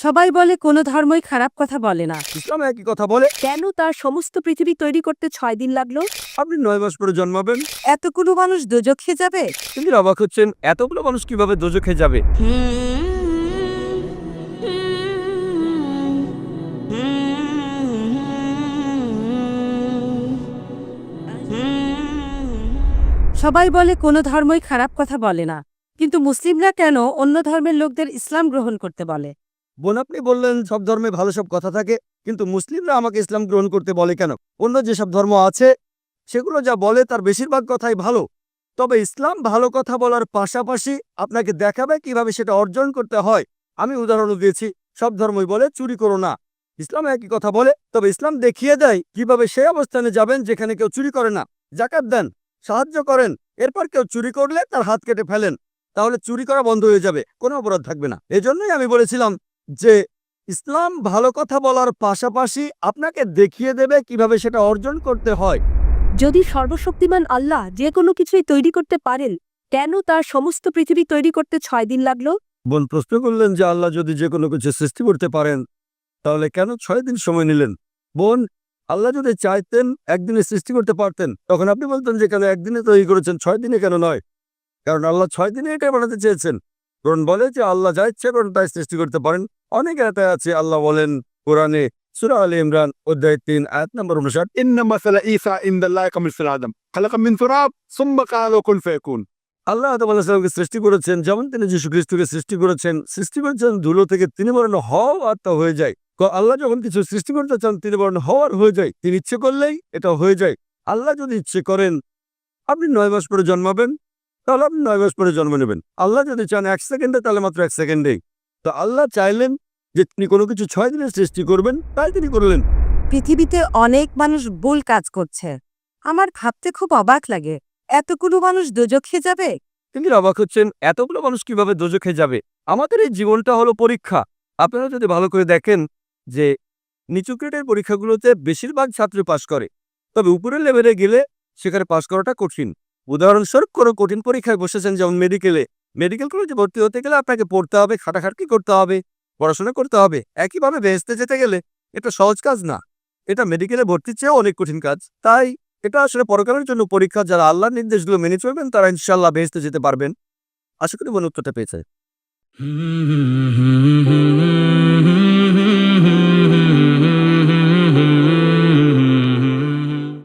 সবাই বলে কোনো ধর্মই খারাপ কথা বলে না। ইসলাম একই কথা বলে। কেন তার সমস্ত পৃথিবী তৈরি করতে 6 দিন লাগলো? আপনি 9 মাস পরে জন্মাবেন। এতগুলো মানুষ দোজখে যাবে? তিনি অবাক হচ্ছেন, এতগুলো মানুষ কিভাবে দোজখে যাবে? সবাই বলে কোনো ধর্মই খারাপ কথা বলে না, কিন্তু মুসলিমরা কেন অন্য ধর্মের লোকদের ইসলাম গ্রহণ করতে বলে? বোন, আপনি বললেন সব ধর্মে ভালো সব কথা থাকে, কিন্তু মুসলিমরা আমাকে ইসলাম গ্রহণ করতে বলে কেন? অন্য যেসব ধর্ম আছে সেগুলো যা বলে তার বেশিরভাগ কথাই ভালো। তবে ইসলাম ভালো কথা বলার পাশাপাশি আপনাকে দেখাবে কিভাবে সেটা অর্জন করতে হয়। আমি উদাহরণ দিয়েছি, সব ধর্মই বলে চুরি করো না। ইসলাম একই কথা বলে, তবে ইসলাম দেখিয়ে দেয় কিভাবে সেই অবস্থানে যাবেন যেখানে কেউ চুরি করে না। জাকাত দেন, সাহায্য করেন, এরপর কেউ চুরি করলে তার হাত কেটে ফেলেন। তাহলে চুরি করা বন্ধ হয়ে যাবে, কোনো অপরাধ থাকবে না। এজন্যই আমি বলেছিলাম যে ইসলাম ভালো কথা বলার পাশাপাশি আপনাকে দেখিয়ে দেবে কিভাবে সেটা অর্জন করতে হয়। যদি সর্বশক্তিমান আল্লাহ যে কোনো কিছুই তৈরি করতে পারেন, কেন তার সমস্ত পৃথিবী তৈরি করতে 6 দিন লাগলো? বোন প্রশ্ন করলেন যে আল্লাহ যদি যে কোনো কিছু সৃষ্টি করতে পারেন তাহলে কেন 6 দিন সময় নিলেন? বোন, আল্লাহ যদি চাইতেন একদিনে সৃষ্টি করতে পারতেন, তখন আপনি বলতেন যে কেন একদিনে তৈরি করেছেন, 6 দিনে কেন নয়? কারণ আল্লাহ 6 দিনে এটাই বানাতে চেয়েছেন। কোরআন বলে যে আল্লাহ যা ইচ্ছে করেন তাই সৃষ্টি করতে পারেন। অনেক আয়াতে আছে, আল্লাহ বলেন কোরআনে সূরা আলে ইমরান অধ্যায় 3 আয়াত নম্বর 59, إن مثل عيسى عند الله كمثل آدم خلق من تراب ثم قال له كن فيكون। আল্লাহ আদম আলাইহিস সালামকে সৃষ্টি করেছেন যেমন তিনি যীশু খ্রিস্টকে সৃষ্টি করেছেন ধুলো থেকে, তিনি বলেন হও আর তা হয়ে যায়। আল্লাহ যখন কিছু সৃষ্টি করতে চান তিনি বলেন হওয়ার হয়ে যায়, তিনি ইচ্ছে করলেই এটা হয়ে যায়। আল্লাহ যদি ইচ্ছে করেন আপনি 9 মাস পরে জন্মাবেন, তাহলে আপনি 9 মাস পরে জন্ম নেবেন। আল্লাহ যদি চান 1 সেকেন্ডে, তাহলে মাত্র 1 সেকেন্ডেই। তো আল্লাহ চাইলেন যে তিনি কোনো কিছু 6 দিনে সৃষ্টি করবেন, তাই তিনি করলেন। পৃথিবীতে অনেক মানুষ ভুল কাজ করছে। আমার ভাবতে খুব অবাক লাগে, এতগুলো মানুষ দোজখে যাবে? তিনি অবাক হচ্ছেন, এতগুলো মানুষ কিভাবে দোজখে যাবে? আমাদের এই জীবনটা হলো পরীক্ষা। আপনারা যদি ভালো করে দেখেন যে নিচু গ্রেডের পরীক্ষাগুলোতে বেশিরভাগ ছাত্র পাশ করে, তবে উপরের লেভেলে গেলে সেখানে পাশ করাটা কঠিন। উদাহরণস্বরূপ কোনো কঠিন পরীক্ষায় বসেছেন, যেমন মেডিকেল কলেজে ভর্তি হতে গেলে আপনাকে পড়তে হবে, খাটাখাটনি করতে হবে, পড়াশোনা করতে হবে। একইভাবে বেহেশতে যেতে গেলে এটা সহজ কাজ না, এটা মেডিকেলে ভর্তির চেয়েও অনেক কঠিন কাজ। তাই এটা আসলে পরকালের জন্য পরীক্ষা। যারা আল্লাহর নির্দেশগুলো মেনে চলবেন তারা ইনশাআল্লাহ বেহেশতে যেতে পারবেন। আশা করি বোন উত্তরটা পেয়েছে।